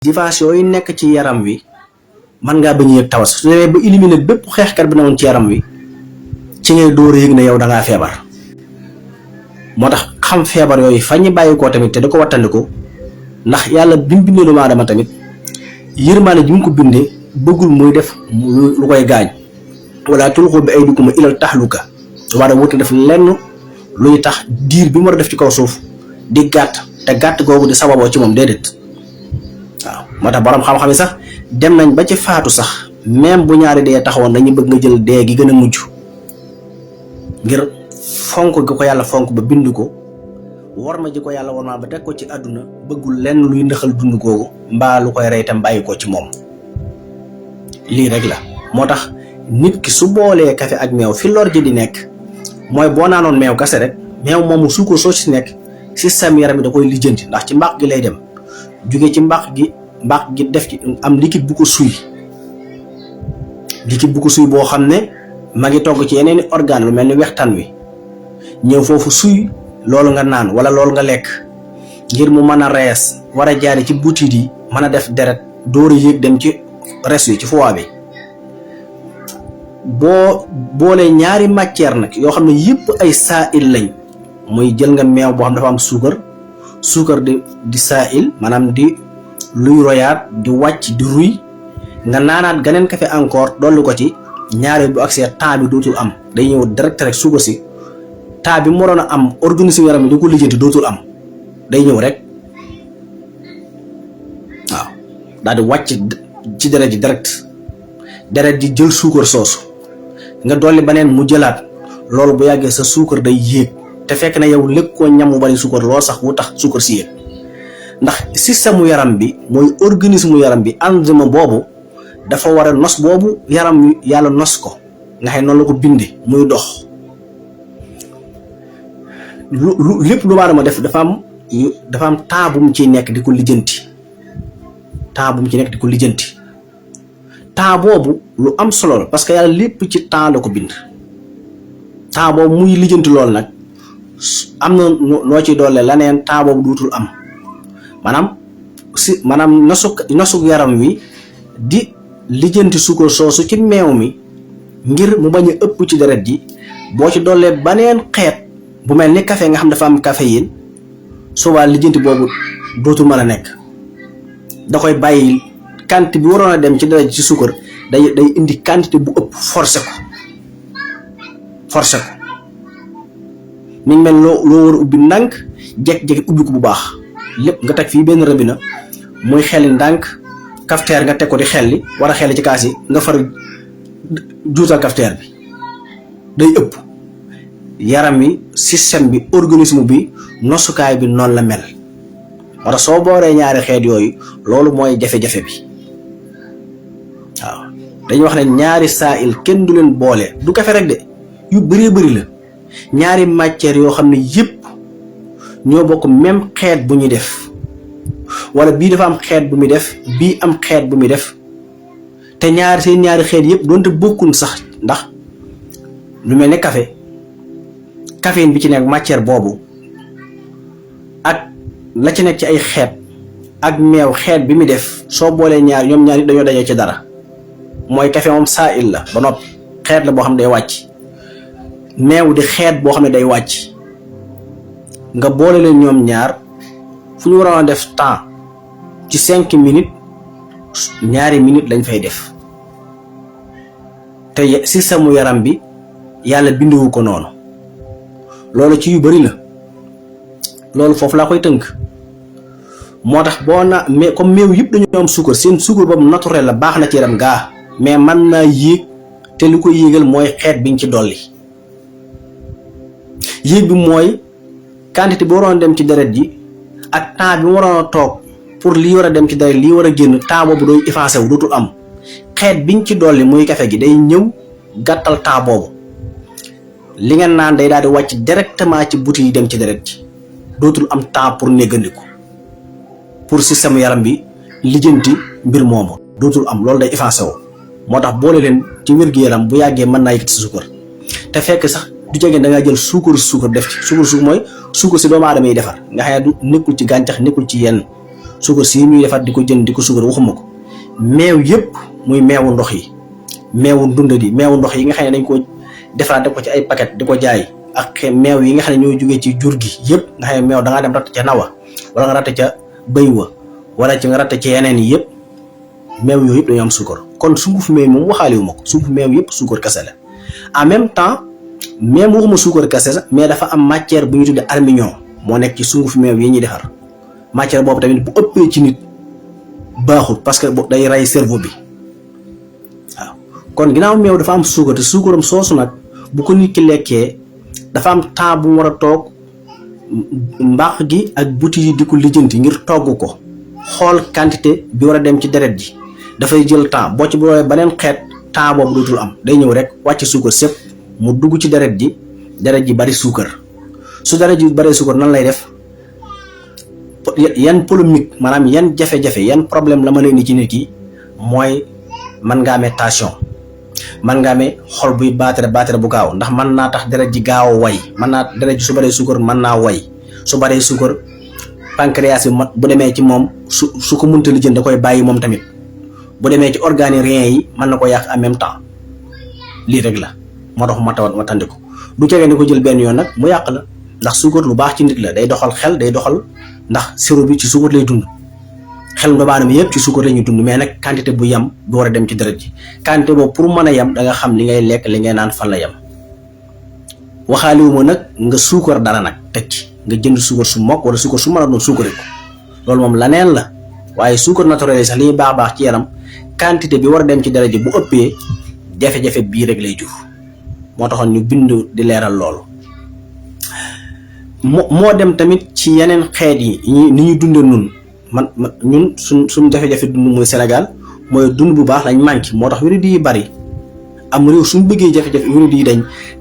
différence yooyu nekk ci yaram wi mën ngaa bañ a yëg tawat su demee ba éliminer bépp xeexkat bi newoon ci yaram wi ci ngay door a yëg ne yow da ngaa feebar. moo tax xam feebar yooyu fa ñu bàyyi koo tamit te da ko wattandiku ndax yàlla bi mu bindee doomu aadama tamit yërmaane ji mu ko bindee bëggul muy def lu koy gaañ. wala tulqu bi aydikum ilal tahluka war a wuute def lenn luy tax diir bi mu war a def ci kaw suuf di gàtt te gàtt googu di sababoo ci moom déedéet waaw. moo tax borom xam-xam yi sax dem nañ ba ci faatu sax même bu ñaari dee taxawoon dañuy bëgg nga jël dee gi gën a mujj ngir fonk gi ko yàlla fonk ba bind ko war ma ji ko yàlla war ma ba teg ko ci àdduna bëggul lenn luy ndëxal dund googu mbaa lu koy rey tam bàyyi ko ci moom. lii rek la moo tax nit ki su boolee kafe ak meew fi lor ji di nekk mooy boo naanoon meew kase rek meew moomu suukar soo ci nekk système yaram bi da koy lijjanti ndax ci mbàq gi lay dem jóge ci mbàq gi def ci am liquide bu ko suy boo xam ne ma ngi togg ci yeneen i organe lu mel ni wextaan wi ñëw foofu suy loolu nga naan wala loolu nga lekk ngir mu mën a rees war a jaari ci butit yi mën a def deret door a yéeg dem ci res yi ci foie bi. boo boolee ñaari matière nag yoo xam ne yëpp ay saa'il lañ muy jël nga meew boo xam dafa am suukar di saa'il maanaam di luy royaat di wàcc di ruy nga naanaat ganeen kafe encore dolli ko ci ñaari bu accès temps bi dootul am day ñëw direct rek suukar si temps bi mu waroon a am organisme yaram bi di ko lijjanti dootul am day ñëw rek waaw daal di wàcc ci deret ji deret ji jël suukar soosu nga dolli beneen mu jëlaat loolu bu yàggee sa suukar day yéeg te fekk na yow lépp koo ñam mu bari suukar loolu sax wu tax suukar si yéeg ndax système mu yaram bi mooy organisme yaram bi enzyme boobu dafa war a nos boobu yaram wi yàlla nos ko nga xam noonu la ko bindee muy dox lu lépp lu ma def dafa am temps bu mu ciy nekk di ko lijjanti temps boobu lu am solo la parce que yàlla lépp ci temps la ko bind temps boobu muy lijjanti lool nag am na noo ci doole laneen temps boobu duutul am maanaam nosuk yaram wi di lijjanti suukar soosu ci meew mi ngir mu bañ a ëpp ci deret ji boo ci doolee baneen xeet bu mel ni café nga xam dafa am caféine soobaa lijjanti boobu dootul mën a nekk da koy bàyyi quantité bi waroon a dem ci deret ji ci suukar day indi quantité bu ëpp forcé ko ni mel loo war a ubbi ndànk jekk-jekk ubbi ko bu baax lépp nga teg fii benn robinet muy xelli ndànk cafetière nga teg ko di xelli war a xelli ci kaas yi nga far juutal cafetière bi day ëpp yaram wi système bi organisme bi nosukaay bi noonu la mel wala soo booree ñaari xeet yooyu loolu mooy jafe-jafe bi waaw dañuy wax ne ñaari saa'il kenn du leen boole du kafe rek de yu bëree bëri la ñaari matière yoo xam ne yëpp ñoo bokk même xeet bu ñuy def wala bii dafa am xeet bu muy def bii am xeet bu muy def te seen ñaari xeet yëpp doonte bokkun sax ndax lu mel ne caféine bi ci nekk matière boobu ak la ci nekk ci ay xeet ak meew xeet bi muy def soo boolee ñaar ñoom ñaar dañoo dajee ci dara mooy café moom saa'il la ba noppi xeet la boo xam ne day wàcc meew di xeet boo xam ne day wàcc nga boole leen ñoom ñaar fu ñu waroon a def temps ci 5 minutes ñaari minutes lañ fay def te système mu yaram bi yàlla binduwu ko noonu loolu ci yu bari la loolu foofu laa koy tënk moo tax boo na mais comme meew yëpp dañoo am suukar seen suukar boobu naturel la baax na ci yaram gaa mais mën naa yéeg te lu ko yéegal mooy xeet biñ ci dolli yéeg bi mooy quantité bi waroon dem ci deret ji ak temps bi mu waroon a toog pour lii war a dem ci deret lii war a génn temps boobu dooy effacé wu dootul am xeet biñ ci dolli muy café gi day ñëw gàttal temps boobu li ngeen naan day daal di wàcc directement ci buti yi dem ci deret ji dootul am temps pour néggandiku pour système yaram bi lijjanti mbir moomu dootul am loolu day effacé wu moo tax boole leen ci wér-gu-yaram bu yàggee mën naa yëkkati suukar te fekk sax du jege da ngaa jël suukar def ci suukar mooy suukar si doomu aadama yi defar nga xam ne du nekkul ci gàncax nekkul ci yenn suukar si ñuy defar di ko jënd di ko suukar waxuma ko meew yëpp muy meewu ndox yi meewu ndundadi meewu ndox yi nga xam ne dañ ko defaraat def ko ci ay paquet di ko jaay ak meew yi nga xam ne ñoo jógee ci jur gi yëpp nga xam ne meew da ngaa dem ratt ca nawa wala nga ratt ca bëy wa wala ci nga ratt ci yeneen yi yëpp meew yooyu yëpp dañu am suukar kon sunguf meew moom waxaale wu ma ko sunguf meew yëpp suukar kese la en même temps même waxuma suukar kese la mais dafa am matière bu ñu tuddee armignon moo nekk ci sunguf meew yi ñuy defar matière boobu tamit bu ëppee ci nit baaxul parce que day rey cerveau bi waaw kon ginnaaw meew dafa am suukar te suukaram soosu nag bu ko nit ki lekkee dafa am temps bu mu war a toog mbaax gi ak buti yi di ko lijjanti ngir togg ko xool quantité bi war a dem ci deret ji dafay jël temps boo ci boolee beneen xeet temps boobu dootul am day ñëw rek wàcc suukar sépp mu dugg ci deret ji bari suukar su deret ji bari suukar nan lay def yan polémique maanaam yan jafe-jafe yan problème la mën a indi ci nit ki mooy mën nga amee tension mën nga amee xol buy baatere bu gaaw ndax mën naa tax deret ji gaaw way mën naa deret ji su baree suukar mën naa way su baree suukar pancréas bi bu demee ci moom su ko mënta lijjanti da koy bàyyi moom tamit bu demee ci organes reins yi mën na ko yàq en même temps lii rek la moo tax ma tandi ko du cegee ni ko jël benn yoon nag mu yàq la ndax suukar lu baax ci nit la day doxal xel day doxal ndax siro bi ci suukar lay dund xel doomu aadama yëpp ci suukar la ñuy dund mais nag quantité bu yem bu war a dem ci deret ji quantité boobu pour mën a yem da nga xam li ngay lekk li ngay naan fan la yem waxaaliwuma nag nga suukar dara nag teg ci nga jënd suukar su mokk wala suukar su mën a doon suukare ko loolu moom laneen la waaye suukar naturel yi sax li ñuy baax ci yaram quantité bi war a dem ci deret ji bu ëppee jafe-jafe bii rek lay jur moo taxoon ñu bind di leeral loolu moo dem tamit ci yeneen xeet yi ni ñu dundee nun ñun suñ jafe-jafe dund mooy Sénégal mooy dund bu baax lañ manqué moo tax wéradi yi bari am réew suñ bëggee jafe-jafe wéradi yi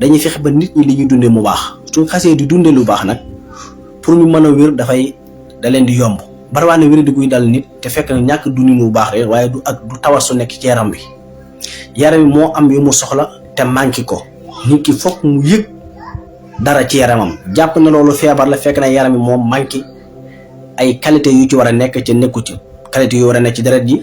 dañuy fexe ba nit ñi li ñuy dundee mu baax suñ xasee di dundee lu baax nag pour ñu mën a wér da leen di yomb bariwaa ne wéradi guy dal nit te fekk na ñàkk dundin bu baax rek waaye du tawar su nekk ci yaram bi moo am yu mu soxla te manqué ko nit ki fokk mu yëg dara ci yaramam jàpp na loolu feebar la fekk na yaram bi moom manqué ay qualité yu ci war a nekk ci nekku ci qualité yu war a nekk ci deret ji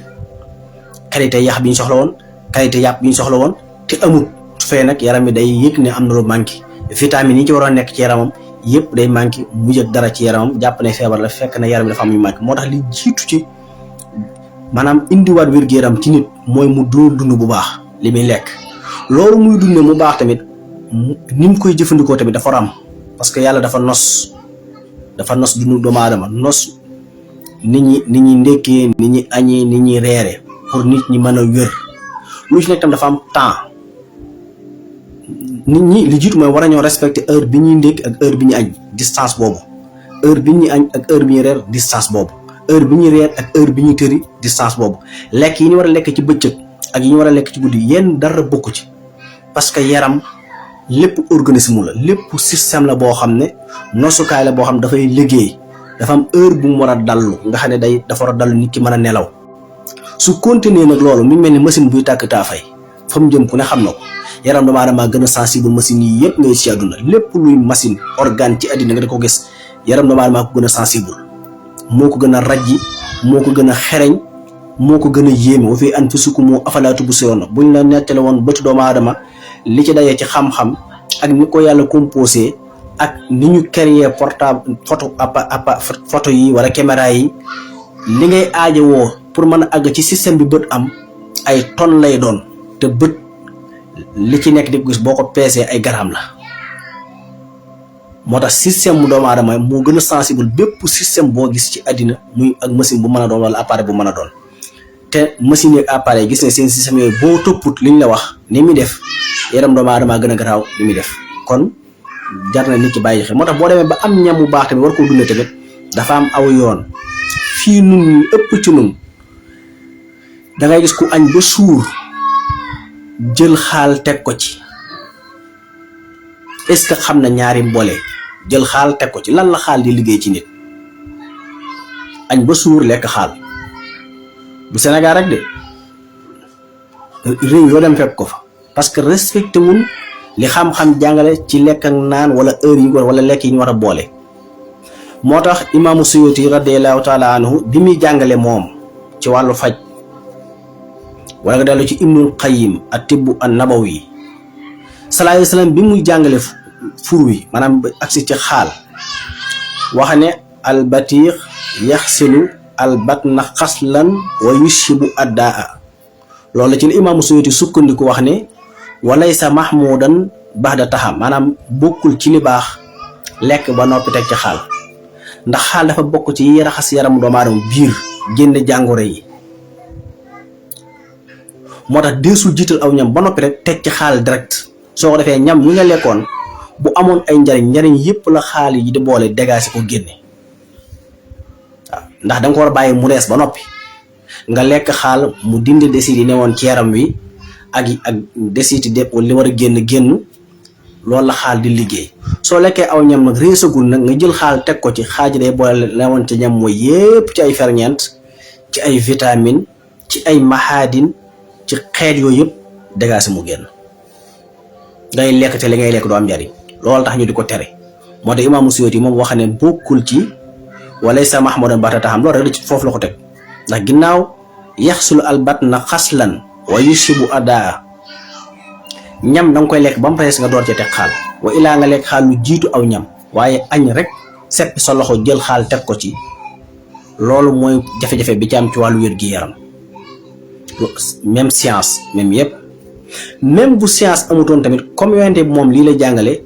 qualité yax bi ñu soxla woon qualité yàpp bi ñu soxla woon te amul su fee nag yaram bi day yëg ne am na lu manqué vitamines yi ci waroon nekk ci yaramam yëpp day manqué mu yëg dara ci yaramam jàpp ne feebar la fekk na yaram bi dafa am yu manqué moo tax li jiitu ci maanaam indiwaat wér-gu-yaram ci nit mooy mu dund bu baax li muy lekk loolu muy dundee mu baax tamit ni mu koy jëfandikoo tamit dafa am parce que yàlla dafa nos dundu doomu aadama nos nit ñi ndekkee nit ñi añee nit ñi reere pour nit ñi mën a wér lu ci nekk tam dafa am temps nit ñi li jiitu mooy war a ñoo respecter heure bi ñuy ndékk ak heure bi ñu añ distance boobu heure bi ñuy añ ak heure bi ñuy reer distance boobu heure bi ñuy reer ak heure bi ñuy tëri distance boobu lekk yi ñu war a lekk ci bëccëg ak yi ñu war a lekk ci guddi yenn dara bokku ci parce que yaram lépp organisme la lépp système la boo xam ne nosukaay la boo xam ne dafay liggéey dafa am heure bu mu war a dallu nga xam ne dafa war a dallu nit ki mën a nelaw su continuer nag loolu mi mel ni machine buy tàkk taa fay fa mu jëm ku ne xam na ko yaram doomu aadama gën a sensible machine yi yëpp ngay ci àdduna lépp luy machine organe ci àddina nga da ko gis yaram doomu aadama ko gën a sensible moo ko gën a rajji moo ko gën a xereñ moo ko gën a yéeme wa fi anfusikum afalaa tubsiruun buñ la nettale woon bëtu doomu aadama li ci dajee ci xam-xam ak ni ko yàlla composé ak ni ñu créer portable photo yi wala caméra yi li ngay aajowoo pour mën a àgg ci système bi bët am ay tonnes lay doon te bët li ci nekk di gis boo ko peesee ay garaam la moo tax système mu doomu aadama moo gën a sensible bépp système boo gis ci àddina muy ak machine bu mën a doon wala appareil bu mën a doon te machine yi ak appareil gis ne seen système yooyu boo topput liñ la wax ni muy def yaram doomu aadama gën a garaaw li muy def kon jar na nit ki bàyyi xel moo tax boo demee ba am ñam bu baax tamit war koo dundee tamit dafa am aw yoon fii nun ñu ëpp ci nun da ngay gis ku añ ba suur jël xaal teg ko ci est-ce que xam na ñaari mboole jël xaal teg ko ci lan la xaal di liggéey ci nit añ ba suur lekk xaal du Sénégal rek de réew yoo dem fekk ko fa parce que respecté wul li xam-xam jàngale ci lekk ak naan wala heure yi wala lekk yi ñu war a boole moo tax imaamu Suyuti radiyallahu taala anhu bi muy jàngale moom ci wàllu faj, wala nga dellu ci Ibnul Qayyim at-Tibb an-Nabawi sallallahu alayhi wa sallam bi muy jàngale fur wi maanaam agsi ci xaal wax ne albatiix yaxsilu albatna xaslan wa yushibu addaa. loolu la ci la imaamu Suyuti sukkandiku wax ne walaysa mahmudan baxda taxam, maanaam bokkul ci li baax lekk ba noppi teg ci xaal, ndax xaal dafa bokk ci yi raxas yaramu doomu aadama biir génne jàngoro yi. moo tax deesul jiital aw ñam ba noppi rek teg ci xaal direct. soo ko defee ñam yi nga lekkoon bu amoon ay njariñ yépp la xaal yi di boole dégaasi ko génne waaw, ndax danga ko war a bàyyi mu rees ba noppi nga lekk xaal mu dindi desit yi newoon ci yaram wi ak desit yi li war a génn loolu la xaal di liggéey. soo lekkee aw ñam nag reesagul nag nga jël xaal teg ko ci xaaji day boole newoon ci ñam mooy yépp ci ay ferñeent, ci ay vitamine, ci ay mahadin, ci xeet yooyu yëpp dégaasi mu génn. ngay lekk te li ngay lekk doo am njariñ, loolu tax ñu di ko tere. moo tax imaamu Suyuti moom wax ne bokkul ci walaysa mahmudan baxda taxam, loolu rek ci foofu la ko teg. ndax ginnaaw yaxsulu albatna xaslan wa yushibu adaa, ñam da nga koy lekk ba mu rees nga door cee teg xaal. wa ilaa nga lekk xaal lu jiitu aw ñam, waaye añ rek seppi sa loxo jël xaal teg ko ci, loolu mooy jafe-jafe bi ci am ci wàllu wér-gi-yaram. même science même yëpp, même bu science amutoon tamit comme yonente bi moom lii la jàngale,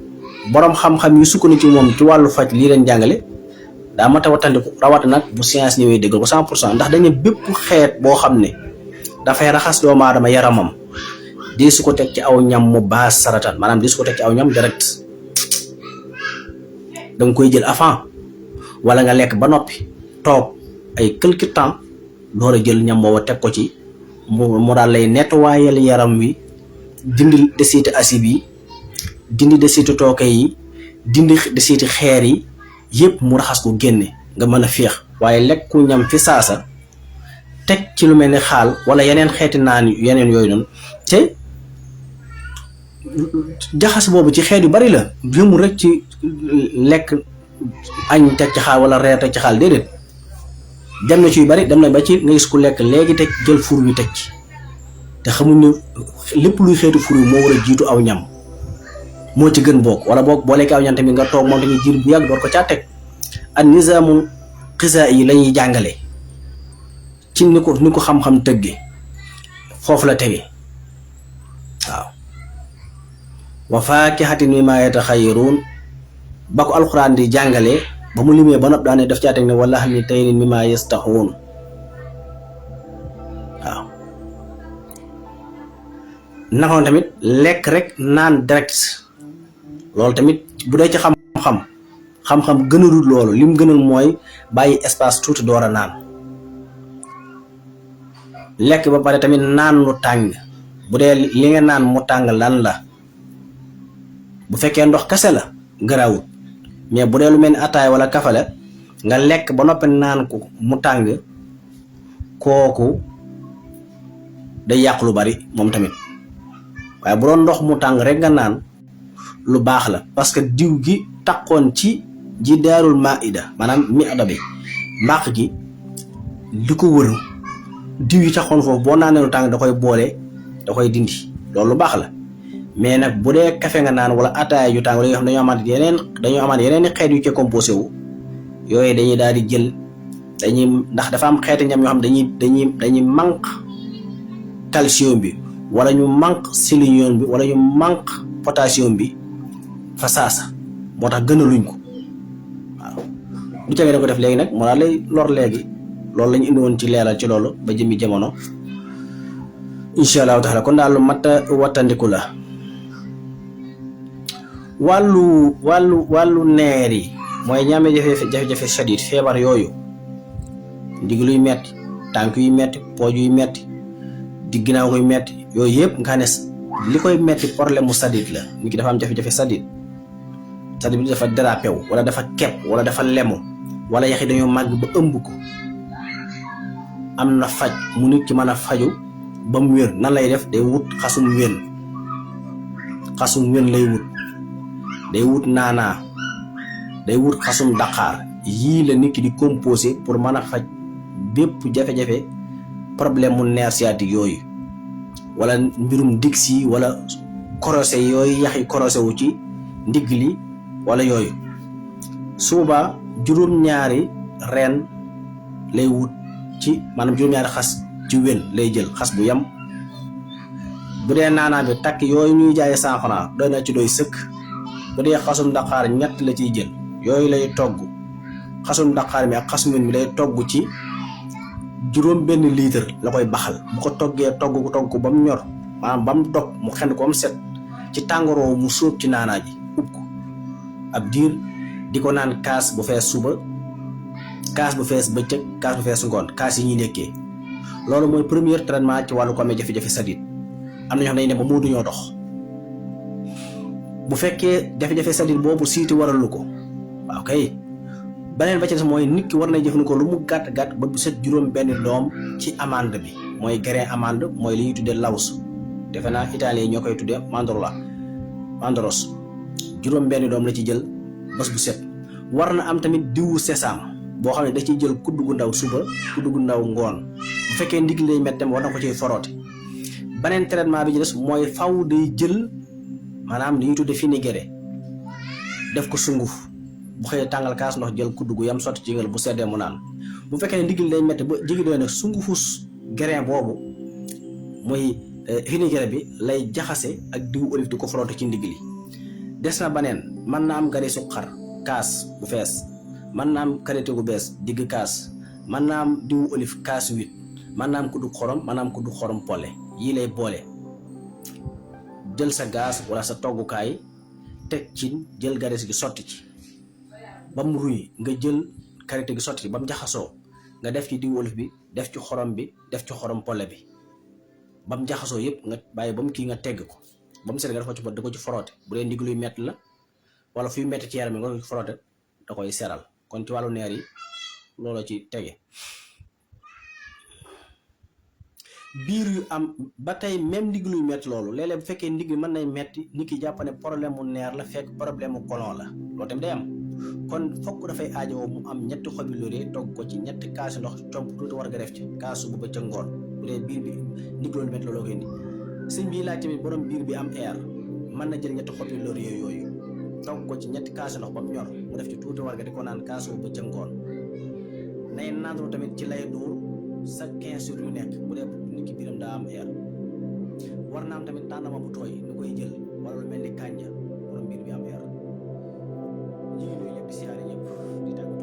borom xam-xam yu sukkandiku ci moom ci wàllu faj lii leen jàngale, daa mat a wattandiku rawat nag bu science ñëwee déggal ko 100%. ndax dañu bépp xeet boo xam ne dafay raxas doomu aadama yaramam di su ko teg ci aw ñam mu baas saratan, maanaam di su ko teg ci aw ñam direct. da nga koy jël avant wala nga lekk ba noppi toog ay quelque temps door a jël ñam booba teg ko ci mu daal lay nettoyer yaram wi, dindi desiti acide yi, dindi desiti tooke yi, dindi desiti xeer yi yépp mu raxas ko génne nga mën a féex. waaye lekku ñam fi saasa teg ci lu mel ni xaal wala yeneen xeeti naan yeneen yooyu noonu, te jaxas boobu ci xeet yu bari la, jëmul rek ci lekk añ teg ci xaal wala reer teg ci xaal, déedéet. dem na ci yu bari, dem na ba ci nga gis ku lekk léegi teg jël fur wi teg ci, te xamuñ ne lépp luy xeetu fur wi moo war a jiitu aw ñam, moo ci gën bokk. wala boog boo lekkee aw ñam tamit nga toog moom tamit jiir bu yàgg door ko caa teg. ak nizaamu xisaa yi la ñuy jàngale ci ni ko xam-xam tëgge foofu la tege waaw. wa faakihatin mimmaa yataxayyaruun ba ko alxuraan di jàngale ba mu limee ba nopp daane daf caa teg ne wa lahmi tayrin mimmaa yastahuun waaw. nakoon tamit lekk rek naan direct, loolu tamit bu dee ci xam-xam gënalul loolu. lim gënal mooy bàyyi espace tuuti door a naan. lekk ba pare tamit naan lu tàng, bu dee li nga naan mu tàng lan la. bu fekkee ndox kase la garaawut, mais bu dee lu mel ni ataay wala kafe la nga lekk ba noppi naan ko mu tàng, kooku day yàq lu bari moom tamit. waaye bu doon ndox mu tàng rek nga naan lu baax la, parce que diw gi takkoon ci ji daarul maida, maanaam miada bi mbàq gi li ko wër, diw yi taxoon foofu boo naanee lu tàng da koy boole, da koy dindi, loolu lu baax la. mais nag bu dee kafe nga naan wala ataaya yu tàng wala yoo xam dañoo amaat yeneen xeet yu ci composé wu, yooyu dañuy daal di jël ndax dafa am xeeti ñam yoo xam dañuy manque calcium bi, wala ñu manque sélénium bi, wala ñu manque potassium bi fa saasa, moo tax gënaluñ ko waaw. lu ca nga ko def léegi nag moo daal lay lor léegi. loolu lañu indi woon ci leeral ci loolu ba jëmi jamono incha allahu taala. kon daal lu mat a wattandiku la. wàllu neer yi mooy ñaame jafe-jafe shadid, feebar yooyu, ndig luy metti, tànk yu metti, pooj yu metti, digg ginnaaw koy metti, yooyu yëpp nga ne li koy metti problème mu sadid la. nit ki dafa am jafe-jafe sadid bi dafa dérapé wu wala dafa kepp wala dafa lemu wala yaxi dañoo màgg ba ëmb ko. am na faj mu nit ki mën a faju ba mu wér. nan lay def? day wut xasum wén lay wut, day wut naanaa, day wut xasum daqaar, yii la nit ki di composé pour mën a faj bépp jafe-jafe problème mu nerf sciatique yooyu wala mbirum diksi wala korosé yooyu yaxi korosé wu ci ndigg li wala yooyu suuba juróom-ñaari reen lay wut ci maanaam juróom-ñaari xas ci wen lay jël xas bu yam bu dee naanaa bi takk yooyu ñuy jaaye 100 francs doy na ci doy sëkk bu dee xasum daqaar ñett la ciy jël yooyu lay togg xasum daqaar mi ak xasum wen mi lay togg ci juróom benn litre la koy baxal bu ko toggee togg ko ba mu ñor maanaam ba mu dog mu xend ko am set ci tàngoroo mu sóob ci naanaa ji ub ko ab diir di ko naan kaas bu fees suba kaas bu fees bëccëg kaas bu fees ngoon kaas yi ñuy nekkee loolu mooy premier traitement ci wàllu ko amee jafe-jafe sadit am na ñoo xam ne dañuy dem ba mënatu ñoo dox bu fekkee jafe-jafe sadit boobu siiti waralu ko waaw kay beneen ba ci des mooy nit ki war na jëfandikoo lu mu gàtt ba bu set juróom benn doom ci amande bi mooy grain amande mooy li ñuy tuddee laus defe naa italien ñoo koy tuddee mandorlos juróom benn doom la ci jël bés bu set war na am tamit diwu sésame boo xam ne da ciy jël kudd gu ndaw suba kudd gu ndaw ngoon bu fekkee ndigg lay mettem war na ko ciy foroote beneen traitement bi ci des mooy faw day jël maanaam li ñuy tuddee fenugrec def ko sunguf bu xëyee tàngal kaas ndox jël kudd gu yam sotti ci ngal bu seddee mu naan bu fekkee ne ndigg lay metti ba jigi doy nag sungufus grain boobu muy fenugrec bi lay jaxase ak diwu olive di ko foroote ci ndigg li des na baneen mën na am gari suqar kaas bu fees mën na am karité gu bees digg kaas mën na am diwu olive kaas 8 mën na am kuddu xorom mën na am kuddu xorom pole yii lay boole jël sa gaz wala sa toggukaay teg ci jël garis gi sotti ci ba mu ruy nga jël karité gi sotti ci ba mu jaxasoo nga def ci diwu olive bi def ci xorom bi def ci xorom pole bi ba mu jaxasoo yëpp nga bàyyi ba mu kii nga tegg ko ba mu set nga def ko ci bët da ko ci foroote bu dee ndigg luy metti la wala fuy metti ci yaram mi nga ko ci foroote da koy seral kon ci wàllu neer yi loolu ci tege biir yu am ba tey même ndigg luy metti loolu léeg-léeg bu fekkee ndigg mën nay metti nit ki jàpp ne problème mu neer la fekk problème mu colon la loolu tamit day am kon fokk dafay aajowoo mu am ñetti xobi laurier togg ko ci ñetti kaasi ndox comp tuuti war nga def ci kaasu bu bëccëg ngoon bu dee biir bi ndigg loolu metti looloo koy indi sëñ bii laaj tamit borom biir bi am air mën na jël ñetti xobi laurier yooyu togg ko ci ñetti kaasi ndox ba mu ñor mu def ci tuuti war nga di ko naan kaasu bu bëccëg ngoon nay naandoo tamit ci lay dóor sa 15 jours yu nekk bu dee nit ki biiram daa am air war na am tamit tànnama bu tooy ni koy jël wala lu mel ni kànja borom biir bi am air jigéen ñooy lépp di siyaare ñëpp di tàggatoo